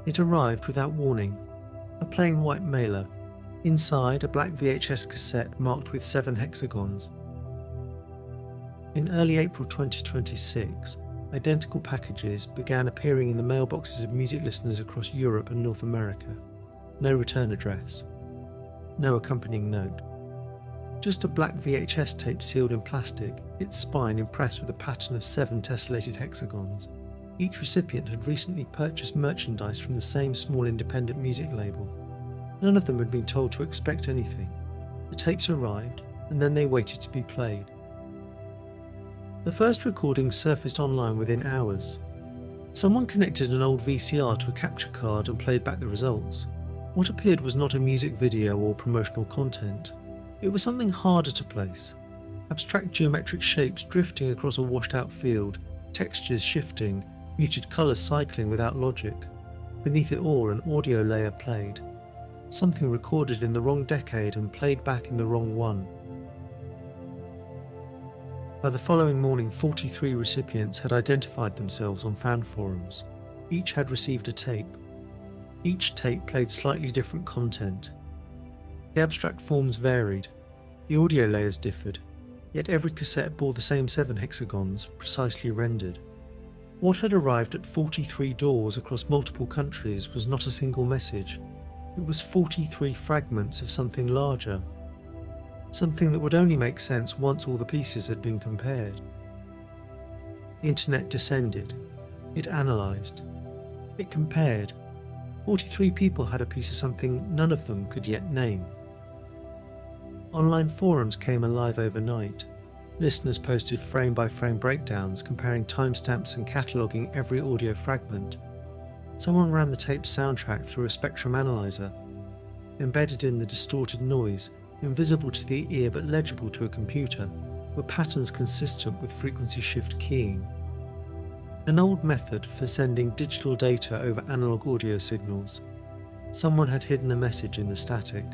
It arrived without warning, a plain white mailer, inside a black VHS cassette marked with 7 hexagons. In early April 2026, identical packages began appearing in the mailboxes of music listeners across Europe and North America. No return address, no accompanying note. Just a black VHS tape sealed in plastic, its spine impressed with a pattern of 7 tessellated hexagons. Each recipient had recently purchased merchandise from the same small independent music label. None of them had been told to expect anything. The tapes arrived, and then they waited to be played. The first recordings surfaced online within hours. Someone connected an old VCR to a capture card and played back the results. What appeared was not a music video or promotional content. It was something harder to place. Abstract geometric shapes drifting across a washed-out field, textures shifting, muted colours cycling without logic. Beneath it all, an audio layer played. Something recorded in the wrong decade and played back in the wrong one. By the following morning, 43 recipients had identified themselves on fan forums. Each had received a tape. Each tape played slightly different content. The abstract forms varied, the audio layers differed, yet every cassette bore the same 7 hexagons, precisely rendered. What had arrived at 43 doors across multiple countries was not a single message. It was 43 fragments of something larger. Something that would only make sense once all the pieces had been compared. The internet descended. It analysed. It compared. 43 people had a piece of something none of them could yet name. Online forums came alive overnight. Listeners posted frame-by-frame breakdowns comparing timestamps and cataloguing every audio fragment. Someone ran the tape's soundtrack through a spectrum analyzer. Embedded in the distorted noise, invisible to the ear but legible to a computer, were patterns consistent with frequency shift keying. An old method for sending digital data over analog audio signals. Someone had hidden a message in the static.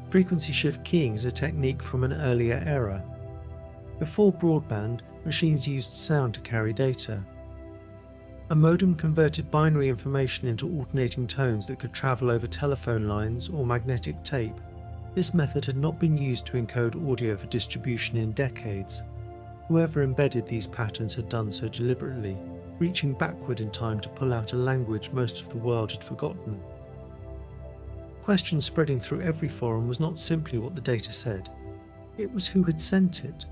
Frequency shift keying is a technique from an earlier era. Before broadband, machines used sound to carry data. A modem converted binary information into alternating tones that could travel over telephone lines or magnetic tape. This method had not been used to encode audio for distribution in decades. Whoever embedded these patterns had done so deliberately, reaching backward in time to pull out a language most of the world had forgotten. Questions spreading through every forum was not simply what the data said. It was who had sent it.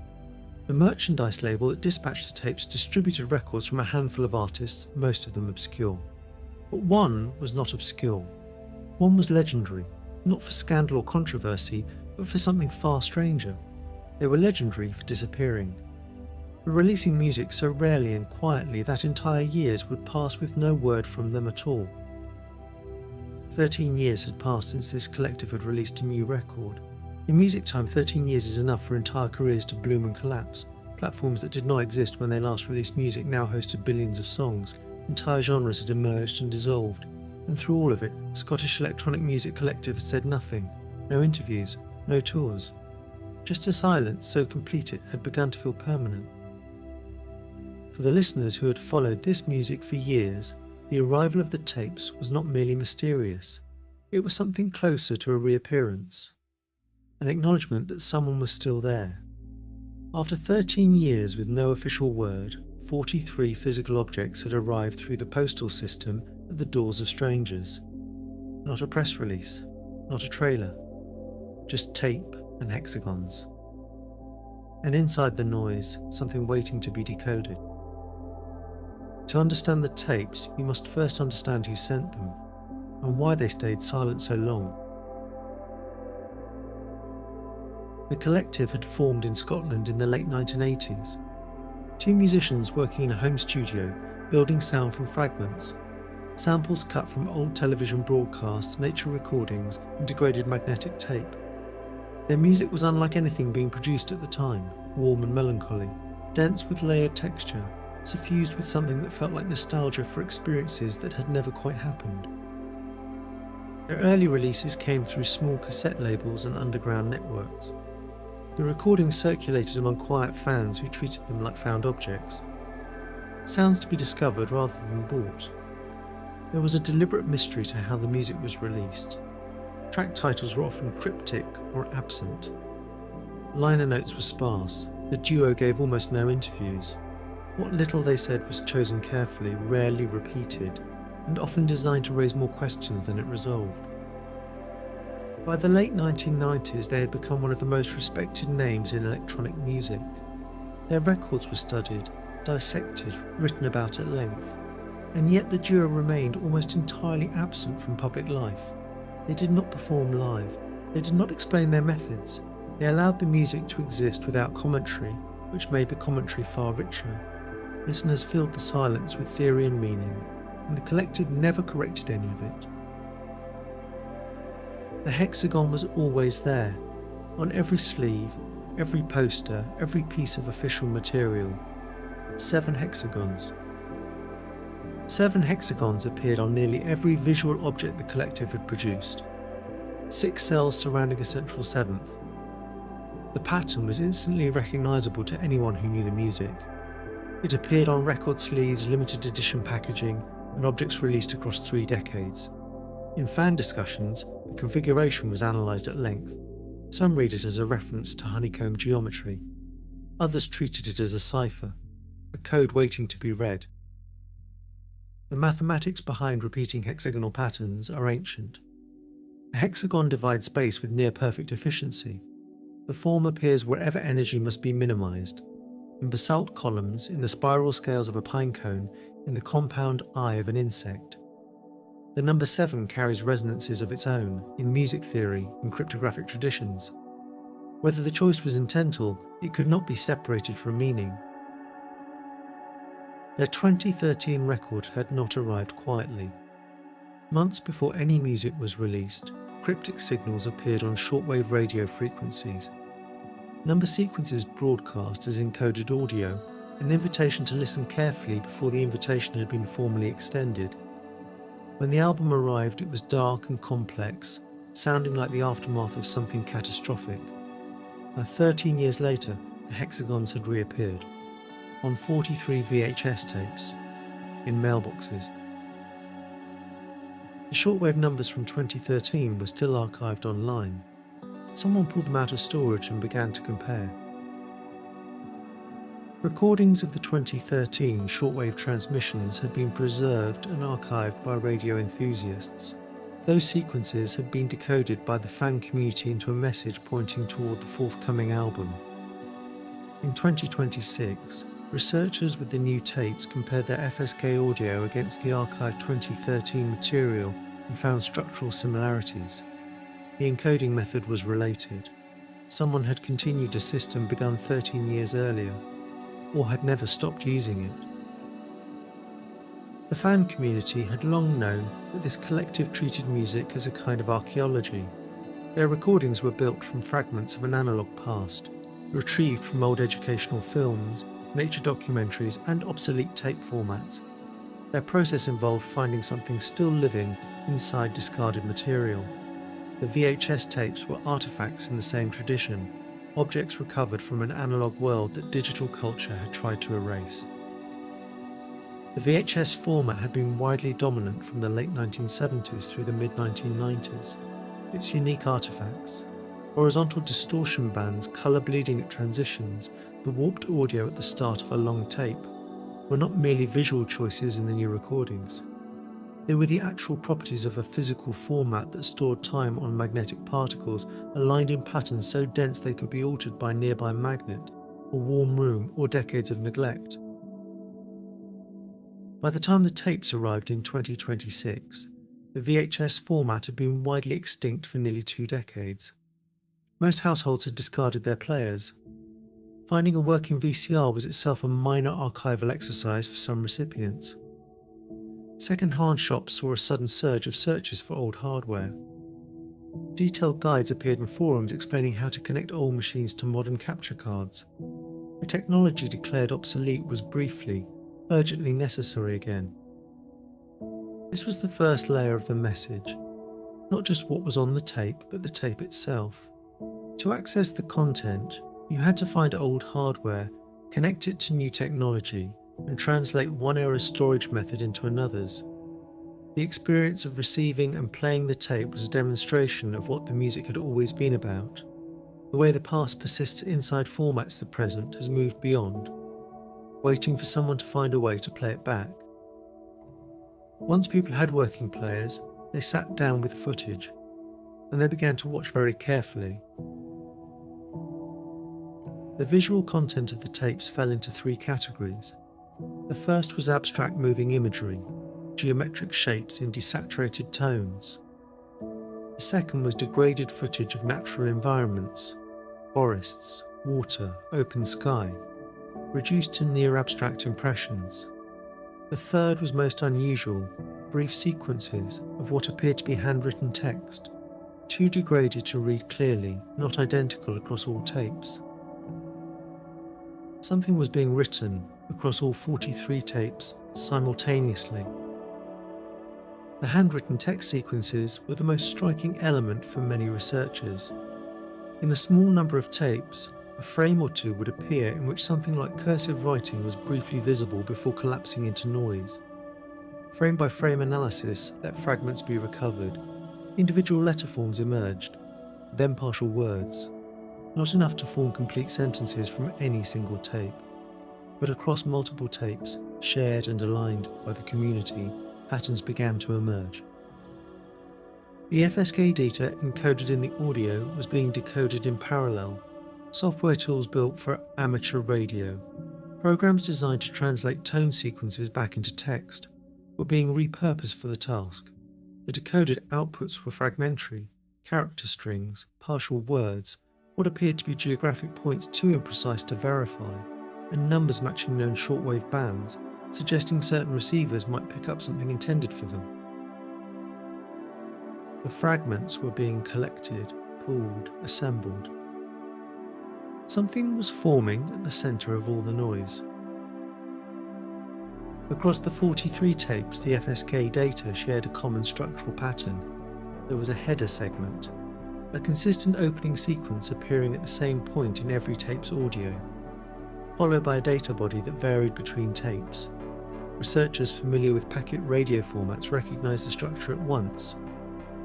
The merchandise label that dispatched the tapes distributed records from a handful of artists, most of them obscure. But one was not obscure. One was legendary, not for scandal or controversy, but for something far stranger. They were legendary for disappearing. For releasing music so rarely and quietly that entire years would pass with no word from them at all. 13 years had passed since this collective had released a new record. In music time, 13 years is enough for entire careers to bloom and collapse. Platforms that did not exist when they last released music now hosted billions of songs. Entire genres had emerged and dissolved. And through all of it, Scottish electronic music collective had said nothing. No interviews, no tours. Just a silence so complete it had begun to feel permanent. For the listeners who had followed this music for years, the arrival of the tapes was not merely mysterious. It was something closer to a reappearance. An acknowledgement that someone was still there. After 13 years with no official word, 43 physical objects had arrived through the postal system at the doors of strangers. Not a press release, not a trailer, just tape and hexagons. And inside the noise, something waiting to be decoded. To understand the tapes, you must first understand who sent them, and why they stayed silent so long. The collective had formed in Scotland in the late 1980s. 2 musicians working in a home studio, building sound from fragments. Samples cut from old television broadcasts, nature recordings, and degraded magnetic tape. Their music was unlike anything being produced at the time, warm and melancholy, dense with layered texture, suffused with something that felt like nostalgia for experiences that had never quite happened. Their early releases came through small cassette labels and underground networks. The recordings circulated among quiet fans who treated them like found objects. Sounds to be discovered rather than bought. There was a deliberate mystery to how the music was released. Track titles were often cryptic or absent. Liner notes were sparse. The duo gave almost no interviews. What little they said was chosen carefully, rarely repeated, and often designed to raise more questions than it resolved. By the late 1990s, they had become one of the most respected names in electronic music. Their records were studied, dissected, written about at length, and yet the duo remained almost entirely absent from public life. They did not perform live. They did not explain their methods. They allowed the music to exist without commentary, which made the commentary far richer. Listeners filled the silence with theory and meaning, and the collective never corrected any of it. The hexagon was always there, on every sleeve, every poster, every piece of official material. 7 hexagons. 7 hexagons appeared on nearly every visual object the collective had produced. 6 cells surrounding a central 7th. The pattern was instantly recognisable to anyone who knew the music. It appeared on record sleeves, limited edition packaging, and objects released across 3 decades. In fan discussions, the configuration was analysed at length. Some read it as a reference to honeycomb geometry. Others treated it as a cipher, a code waiting to be read. The mathematics behind repeating hexagonal patterns are ancient. A hexagon divides space with near-perfect efficiency. The form appears wherever energy must be minimized, in basalt columns, in the spiral scales of a pine cone, in the compound eye of an insect. The number 7 carries resonances of its own in music theory and cryptographic traditions. Whether the choice was intentional, it could not be separated from meaning. Their 2013 record had not arrived quietly. Months before any music was released, cryptic signals appeared on shortwave radio frequencies. Number sequences broadcast as encoded audio, an invitation to listen carefully before the invitation had been formally extended. When the album arrived, it was dark and complex, sounding like the aftermath of something catastrophic. Now, 13 years later, the hexagons had reappeared, on 43 VHS tapes, in mailboxes. The shortwave numbers from 2013 were still archived online. Someone pulled them out of storage and began to compare. Recordings of the 2013 shortwave transmissions had been preserved and archived by radio enthusiasts. Those sequences had been decoded by the fan community into a message pointing toward the forthcoming album. In 2026, researchers with the new tapes compared their FSK audio against the archived 2013 material and found structural similarities. The encoding method was related. Someone had continued a system begun 13 years earlier, or had never stopped using it. The fan community had long known that this collective treated music as a kind of archaeology. Their recordings were built from fragments of an analogue past, retrieved from old educational films, nature documentaries, and obsolete tape formats. Their process involved finding something still living inside discarded material. The VHS tapes were artifacts in the same tradition, objects recovered from an analogue world that digital culture had tried to erase. The VHS format had been widely dominant from the late 1970s through the mid-1990s. Its unique artifacts, horizontal distortion bands, colour bleeding at transitions, the warped audio at the start of a long tape, were not merely visual choices in the new recordings. They were the actual properties of a physical format that stored time on magnetic particles aligned in patterns so dense they could be altered by a nearby magnet, a warm room, or decades of neglect. By the time the tapes arrived in 2026, the VHS format had been widely extinct for nearly 2 decades. Most households had discarded their players. Finding a working VCR was itself a minor archival exercise for some recipients. Second-hand shops saw a sudden surge of searches for old hardware. Detailed guides appeared in forums explaining how to connect old machines to modern capture cards. The technology declared obsolete was briefly, urgently necessary again. This was the first layer of the message, not just what was on the tape, but the tape itself. To access the content, you had to find old hardware, connect it to new technology, and translate one era's storage method into another's. The experience of receiving and playing the tape was a demonstration of what the music had always been about. The way the past persists inside formats the present has moved beyond, waiting for someone to find a way to play it back. Once people had working players, they sat down with footage, and they began to watch very carefully. The visual content of the tapes fell into three categories. The first was abstract moving imagery, geometric shapes in desaturated tones. The second was degraded footage of natural environments, forests, water, open sky, reduced to near abstract impressions. The third was most unusual, brief sequences of what appeared to be handwritten text, too degraded to read clearly, not identical across all tapes. Something was being written across all 43 tapes simultaneously. The handwritten text sequences were the most striking element for many researchers. In a small number of tapes, a frame or two would appear in which something like cursive writing was briefly visible before collapsing into noise. Frame by frame analysis let fragments be recovered. Individual letter forms emerged, then partial words. Not enough to form complete sentences from any single tape, but across multiple tapes, shared and aligned by the community, patterns began to emerge. The FSK data encoded in the audio was being decoded in parallel. Software tools built for amateur radio, programs designed to translate tone sequences back into text, were being repurposed for the task. The decoded outputs were fragmentary, character strings, partial words, what appeared to be geographic points too imprecise to verify, and numbers matching known shortwave bands, suggesting certain receivers might pick up something intended for them. The fragments were being collected, pooled, assembled. Something was forming at the centre of all the noise. Across the 43 tapes, the FSK data shared a common structural pattern. There was a header segment, a consistent opening sequence appearing at the same point in every tape's audio, followed by a data body that varied between tapes. Researchers familiar with packet radio formats recognized the structure at once.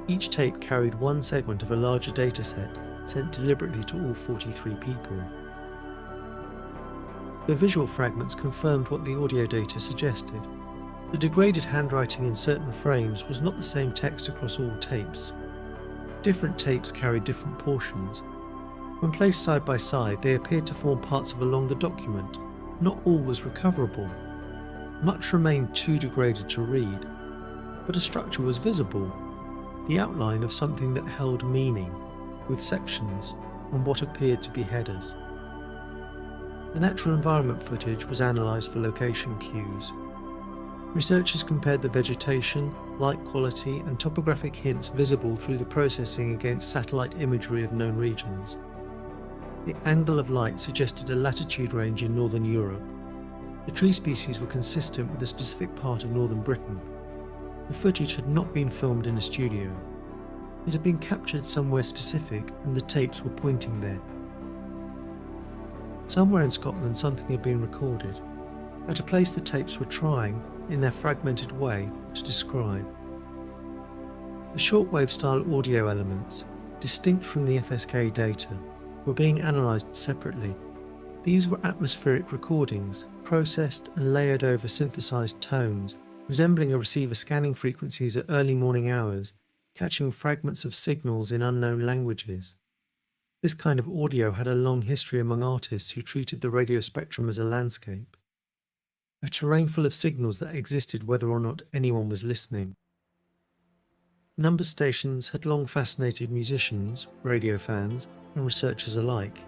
Each tape carried one segment of a larger dataset sent deliberately to all 43 people. The visual fragments confirmed what the audio data suggested. The degraded handwriting in certain frames was not the same text across all tapes. Different tapes carried different portions. When placed side by side, they appeared to form parts of a longer document. Not all was recoverable. Much remained too degraded to read, but a structure was visible, the outline of something that held meaning, with sections on what appeared to be headers. The natural environment footage was analysed for location cues. Researchers compared the vegetation, light quality and topographic hints visible through the processing against satellite imagery of known regions. The angle of light suggested a latitude range in northern Europe. The tree species were consistent with a specific part of northern Britain. The footage had not been filmed in a studio. It had been captured somewhere specific and the tapes were pointing there. Somewhere in Scotland something had been recorded, at a place the tapes were trying, in their fragmented way, to describe. The shortwave-style audio elements, distinct from the FSK data, were being analysed separately. These were atmospheric recordings, processed and layered over synthesised tones, resembling a receiver scanning frequencies at early morning hours, catching fragments of signals in unknown languages. This kind of audio had a long history among artists who treated the radio spectrum as a landscape, a terrain full of signals that existed whether or not anyone was listening. Number stations had long fascinated musicians, radio fans, and researchers alike.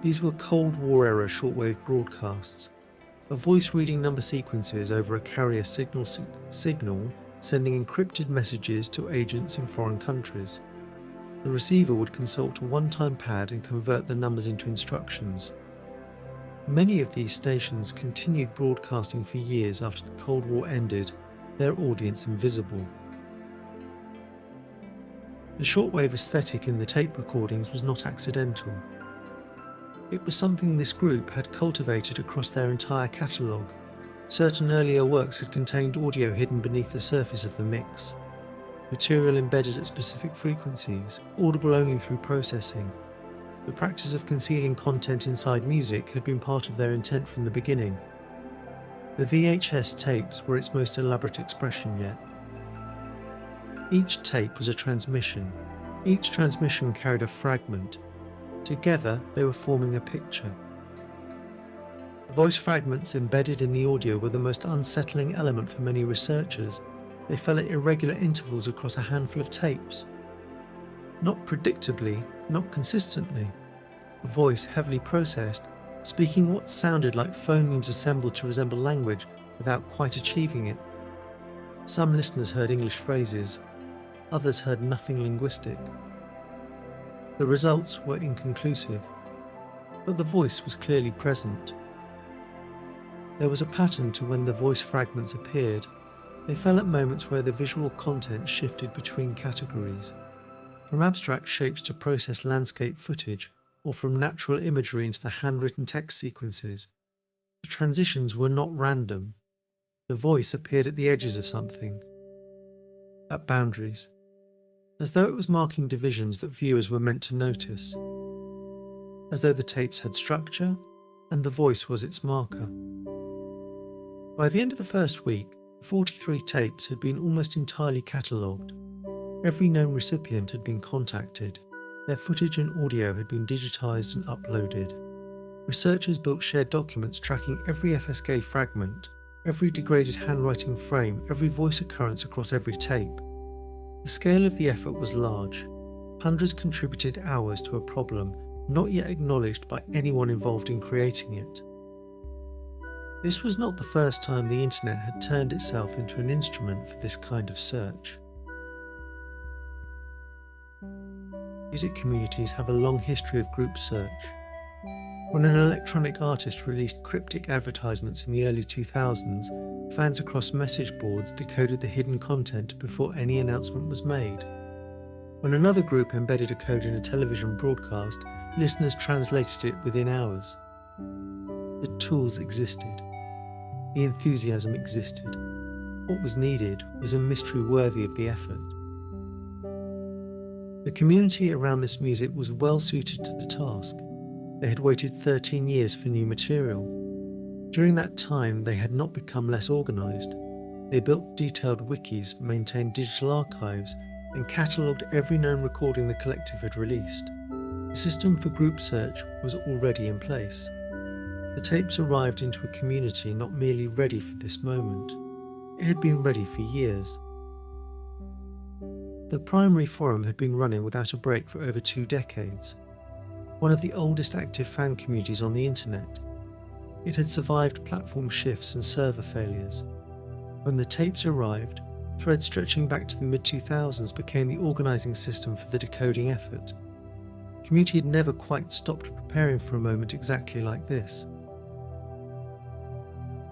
These were Cold War-era shortwave broadcasts, a voice reading number sequences over a carrier signal sending encrypted messages to agents in foreign countries. The receiver would consult a one-time pad and convert the numbers into instructions. Many of these stations continued broadcasting for years after the Cold War ended, their audience invisible. The shortwave aesthetic in the tape recordings was not accidental. It was something this group had cultivated across their entire catalogue, Certain earlier works had contained audio hidden beneath the surface of the mix, material embedded at specific frequencies, audible only through processing. The practice of concealing content inside music had been part of their intent from the beginning. The VHS tapes were its most elaborate expression yet. Each tape was a transmission. Each transmission carried a fragment. Together, they were forming a picture. The voice fragments embedded in the audio were the most unsettling element for many researchers. They fell at irregular intervals across a handful of tapes. Not predictably, not consistently. A voice heavily processed, speaking what sounded like phonemes assembled to resemble language without quite achieving it. Some listeners heard English phrases, others heard nothing linguistic. The results were inconclusive, but the voice was clearly present. There was a pattern to when the voice fragments appeared. They fell at moments where the visual content shifted between categories, from abstract shapes to processed landscape footage, or from natural imagery into the handwritten text sequences. The transitions were not random. The voice appeared at the edges of something, at boundaries, as though it was marking divisions that viewers were meant to notice, as though the tapes had structure and the voice was its marker. By the end of the first week, 43 tapes had been almost entirely catalogued. Every known recipient had been contacted. Their footage and audio had been digitised and uploaded. Researchers built shared documents tracking every FSK fragment, every degraded handwriting frame, every voice occurrence across every tape. The scale of the effort was large. Hundreds contributed hours to a problem not yet acknowledged by anyone involved in creating it. This was not the first time the internet had turned itself into an instrument for this kind of search. Music communities have a long history of group search. When an electronic artist released cryptic advertisements in the early 2000s, fans across message boards decoded the hidden content before any announcement was made. When another group embedded a code in a television broadcast, listeners translated it within hours. The tools existed. The enthusiasm existed. What was needed was a mystery worthy of the effort. The community around this music was well suited to the task. They had waited 13 years for new material. During that time, they had not become less organised. They built detailed wikis, maintained digital archives, and catalogued every known recording the collective had released. The system for group search was already in place. The tapes arrived into a community not merely ready for this moment. It had been ready for years. The primary forum had been running without a break for over 2 decades. One of the oldest active fan communities on the internet. It had survived platform shifts and server failures. When the tapes arrived, threads stretching back to the mid-2000s became the organising system for the decoding effort. The community had never quite stopped preparing for a moment exactly like this.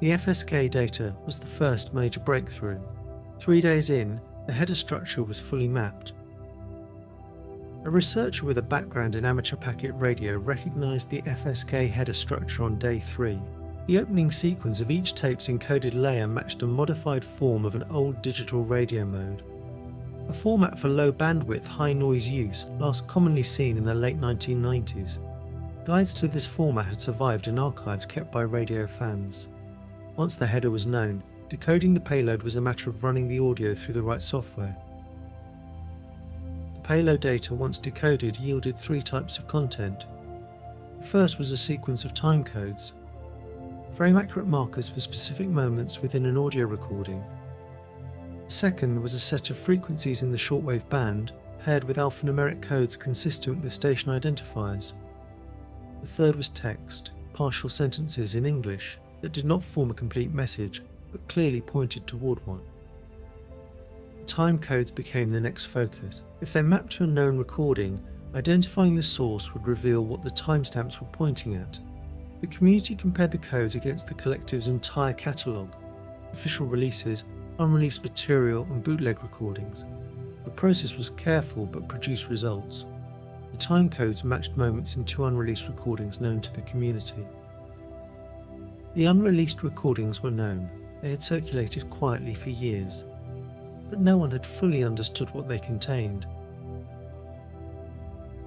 The FSK data was the first major breakthrough. 3 days in, the header structure was fully mapped. A researcher with a background in amateur packet radio recognised the FSK header structure on day 3. The opening sequence of each tape's encoded layer matched a modified form of an old digital radio mode, a format for low bandwidth, high noise use, last commonly seen in the late 1990s. Guides to this format had survived in archives kept by radio fans. Once the header was known, decoding the payload was a matter of running the audio through the right software. The payload data, once decoded, yielded 3 types of content. The first was a sequence of time codes, frame-accurate markers for specific moments within an audio recording. The second was a set of frequencies in the shortwave band, paired with alphanumeric codes consistent with station identifiers. The third was text, partial sentences in English, that did not form a complete message, but clearly pointed toward one. The time codes became the next focus. If they mapped to a known recording, identifying the source would reveal what the timestamps were pointing at. The community compared the codes against the collective's entire catalogue, official releases, unreleased material and bootleg recordings. The process was careful but produced results. The time codes matched moments in 2 unreleased recordings known to the community. The unreleased recordings were known. They had circulated quietly for years, but no one had fully understood what they contained.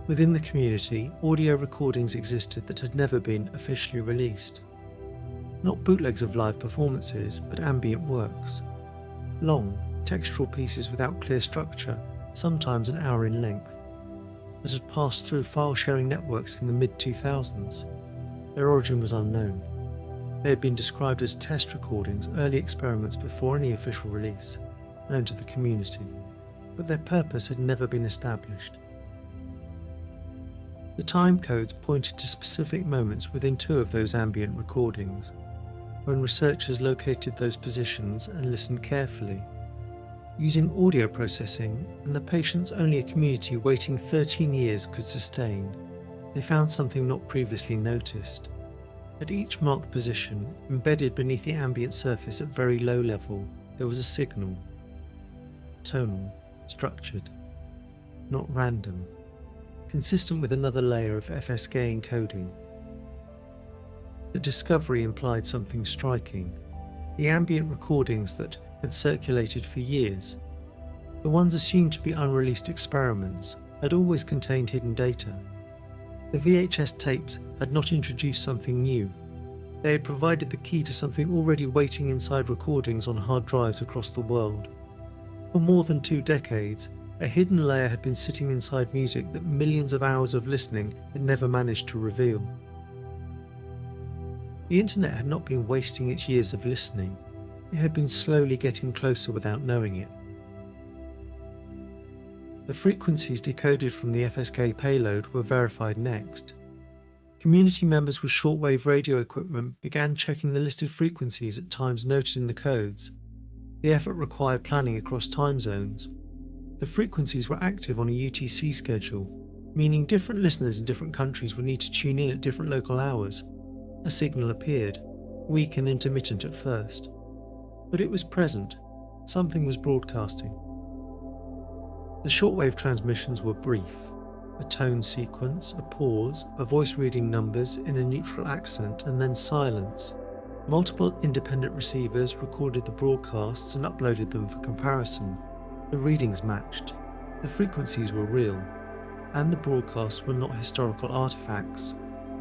Within the community, audio recordings existed that had never been officially released. Not bootlegs of live performances, but ambient works. Long, textural pieces without clear structure, sometimes an hour in length, that had passed through file-sharing networks in the mid-2000s. Their origin was unknown. They had been described as test recordings, early experiments before any official release, known to the community, but their purpose had never been established. The time codes pointed to specific moments within 2 of those ambient recordings, when researchers located those positions and listened carefully. Using audio processing and the patience only a community waiting 13 years could sustain, they found something not previously noticed. At each marked position, embedded beneath the ambient surface at very low level, there was a signal. Tonal, structured, not random, consistent with another layer of FSK encoding. The discovery implied something striking. The ambient recordings that had circulated for years, the ones assumed to be unreleased experiments, had always contained hidden data. The VHS tapes had not introduced something new. They had provided the key to something already waiting inside recordings on hard drives across the world. For more than 2 decades, a hidden layer had been sitting inside music that millions of hours of listening had never managed to reveal. The internet had not been wasting its years of listening. It had been slowly getting closer without knowing it. The frequencies decoded from the FSK payload were verified next. Community members with shortwave radio equipment began checking the listed frequencies at times noted in the codes. The effort required planning across time zones. The frequencies were active on a UTC schedule, meaning different listeners in different countries would need to tune in at different local hours. A signal appeared, weak and intermittent at first, but it was present. Something was broadcasting. The shortwave transmissions were brief. A tone sequence, a pause, a voice reading numbers in a neutral accent, and then silence. Multiple independent receivers recorded the broadcasts and uploaded them for comparison. The readings matched. The frequencies were real, and the broadcasts were not historical artifacts.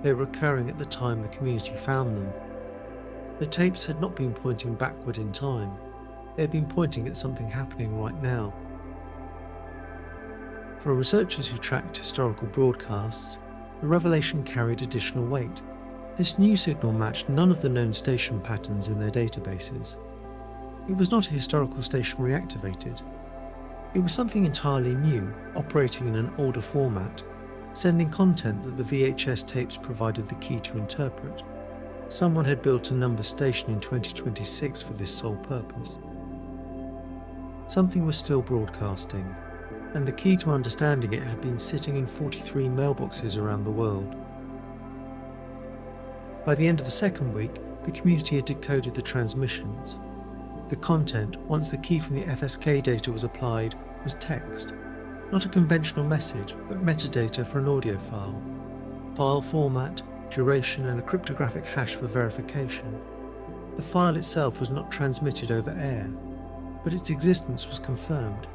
They were occurring at the time the community found them. The tapes had not been pointing backward in time. They had been pointing at something happening right now. For researchers who tracked historical broadcasts, the revelation carried additional weight. This new signal matched none of the known station patterns in their databases. It was not a historical station reactivated. It was something entirely new, operating in an older format, sending content that the VHS tapes provided the key to interpret. Someone had built a number station in 2026 for this sole purpose. Something was still broadcasting, and the key to understanding it had been sitting in 43 mailboxes around the world. By the end of the second week, the community had decoded the transmissions. The content, once the key from the FSK data was applied, was text. Not a conventional message, but metadata for an audio file. File format, duration, and a cryptographic hash for verification. The file itself was not transmitted over air, but its existence was confirmed.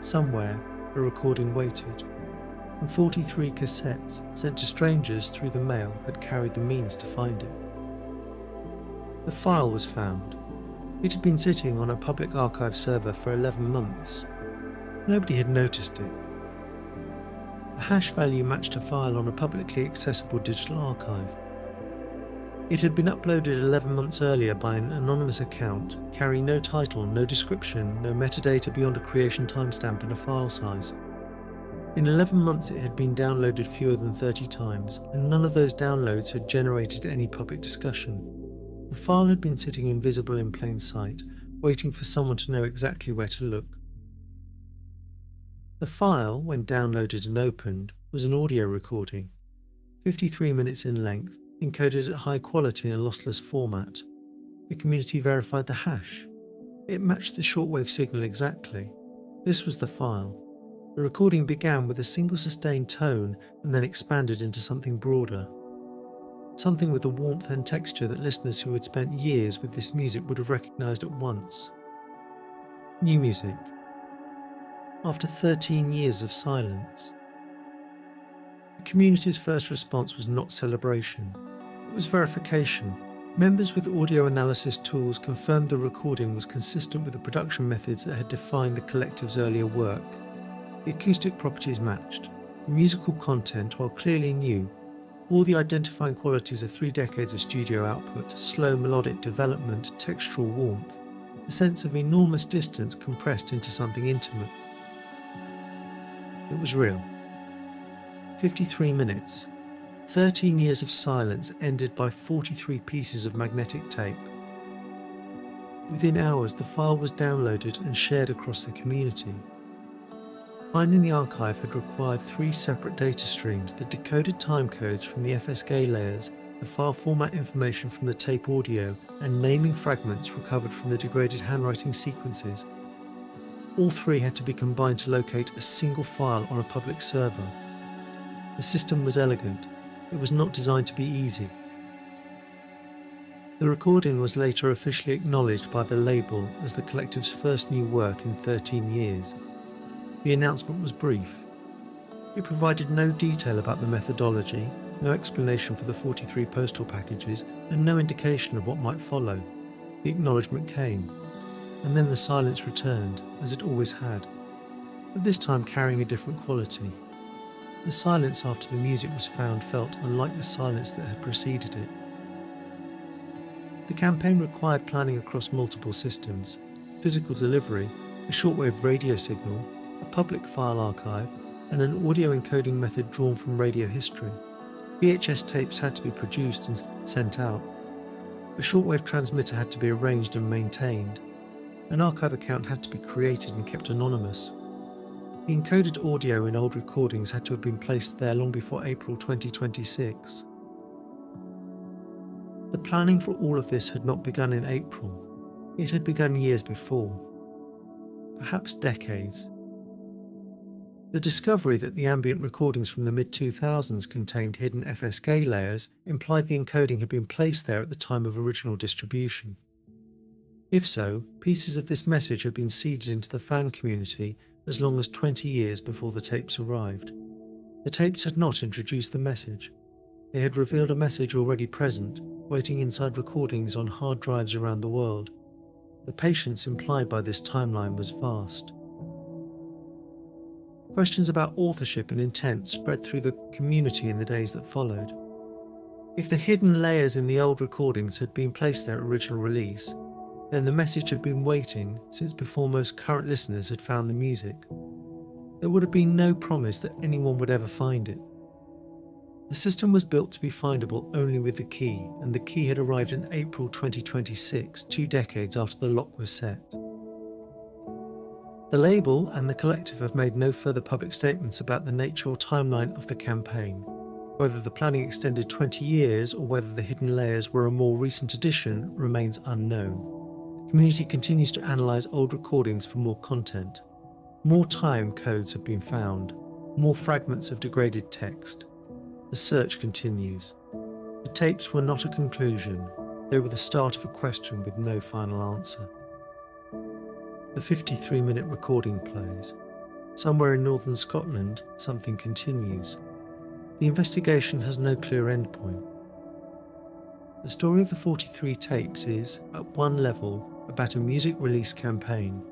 Somewhere, a recording waited, and 43 cassettes sent to strangers through the mail had carried the means to find it. The file was found. It had been sitting on a public archive server for 11 months. Nobody had noticed it. The hash value matched a file on a publicly accessible digital archive. It had been uploaded 11 months earlier by an anonymous account, carrying no title, no description, no metadata beyond a creation timestamp and a file size. In 11 months it had been downloaded fewer than 30 times, and none of those downloads had generated any public discussion. The file had been sitting invisible in plain sight, waiting for someone to know exactly where to look. The file, when downloaded and opened, was an audio recording, 53 minutes in length, encoded at high quality in a lossless format. The community verified the hash. It matched the shortwave signal exactly. This was the file. The recording began with a single sustained tone and then expanded into something broader. something with a warmth and texture that listeners who had spent years with this music would have recognised at once. New music. After 13 years of silence. The community's first response was not celebration, it was verification. Members with audio analysis tools confirmed the recording was consistent with the production methods that had defined the collective's earlier work. The acoustic properties matched. The musical content, while clearly new, all the identifying qualities of 3 decades of studio output, slow melodic development, textural warmth, a sense of enormous distance compressed into something intimate. It was real. 53 minutes. 13 years of silence ended by 43 pieces of magnetic tape. Within hours, the file was downloaded and shared across the community. Finding the archive had required 3 separate data streams: the decoded timecodes from the FSK layers, the file format information from the tape audio, and naming fragments recovered from the degraded handwriting sequences. All 3 had to be combined to locate a single file on a public server. The system was elegant. It was not designed to be easy. The recording was later officially acknowledged by the label as the collective's first new work in 13 years. The announcement was brief. It provided no detail about the methodology, no explanation for the 43 postal packages, and no indication of what might follow. The acknowledgement came, and then the silence returned, as it always had, but this time carrying a different quality. The silence after the music was found felt unlike the silence that had preceded it. The campaign required planning across multiple systems: physical delivery, a shortwave radio signal, a public file archive, and an audio encoding method drawn from radio history. VHS tapes had to be produced and sent out. A shortwave transmitter had to be arranged and maintained. An archive account had to be created and kept anonymous. The encoded audio in old recordings had to have been placed there long before April 2026. The planning for all of this had not begun in April. It had begun years before. Perhaps decades. The discovery that the ambient recordings from the mid-2000s contained hidden FSK layers implied the encoding had been placed there at the time of original distribution. If so, pieces of this message had been seeded into the fan community as long as 20 years before the tapes arrived. The tapes had not introduced the message. They had revealed a message already present, waiting inside recordings on hard drives around the world. The patience implied by this timeline was vast. Questions about authorship and intent spread through the community in the days that followed. If the hidden layers in the old recordings had been placed there at original release, then the message had been waiting since before most current listeners had found the music. There would have been no promise that anyone would ever find it. The system was built to be findable only with the key, and the key had arrived in April 2026, 2 decades after the lock was set. The label and the collective have made no further public statements about the nature or timeline of the campaign. Whether the planning extended 20 years or whether the hidden layers were a more recent addition remains unknown. The community continues to analyse old recordings for more content. More time codes have been found, more fragments of degraded text. The search continues. The tapes were not a conclusion, they were the start of a question with no final answer. The 53-minute recording plays. Somewhere in northern Scotland, something continues. The investigation has no clear endpoint. The story of the 43 tapes is, at one level, about a music release campaign,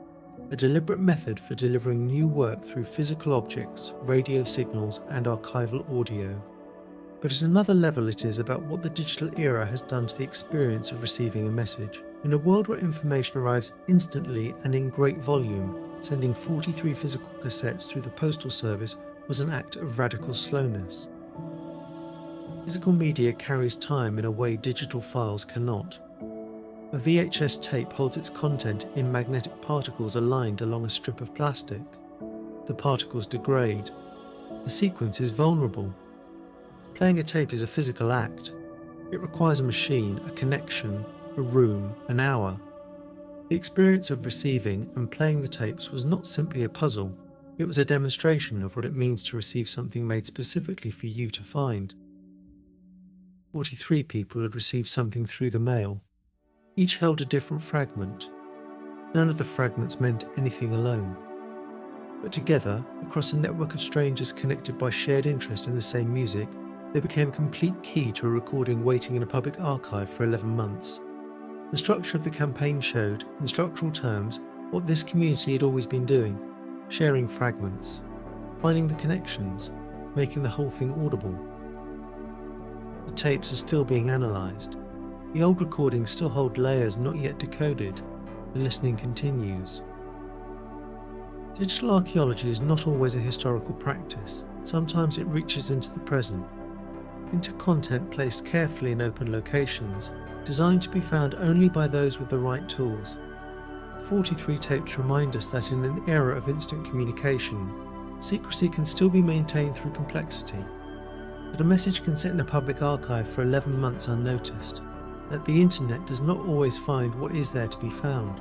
a deliberate method for delivering new work through physical objects, radio signals, and archival audio. But at another level it is about what the digital era has done to the experience of receiving a message. In a world where information arrives instantly and in great volume, sending 43 physical cassettes through the postal service was an act of radical slowness. Physical media carries time in a way digital files cannot. A VHS tape holds its content in magnetic particles aligned along a strip of plastic. The particles degrade. The sequence is vulnerable. Playing a tape is a physical act. It requires a machine, a connection, a room, an hour. The experience of receiving and playing the tapes was not simply a puzzle, it was a demonstration of what it means to receive something made specifically for you to find. 43 people had received something through the mail. Each held a different fragment. None of the fragments meant anything alone. But together, across a network of strangers connected by shared interest in the same music, they became a complete key to a recording waiting in a public archive for 11 months. The structure of the campaign showed, in structural terms, what this community had always been doing: sharing fragments, finding the connections, making the whole thing audible. The tapes are still being analysed. The old recordings still hold layers not yet decoded. The listening continues. Digital archaeology is not always a historical practice. Sometimes it reaches into the present, into content placed carefully in open locations, designed to be found only by those with the right tools. 43 tapes remind us that in an era of instant communication, secrecy can still be maintained through complexity, that a message can sit in a public archive for 11 months unnoticed, that the internet does not always find what is there to be found.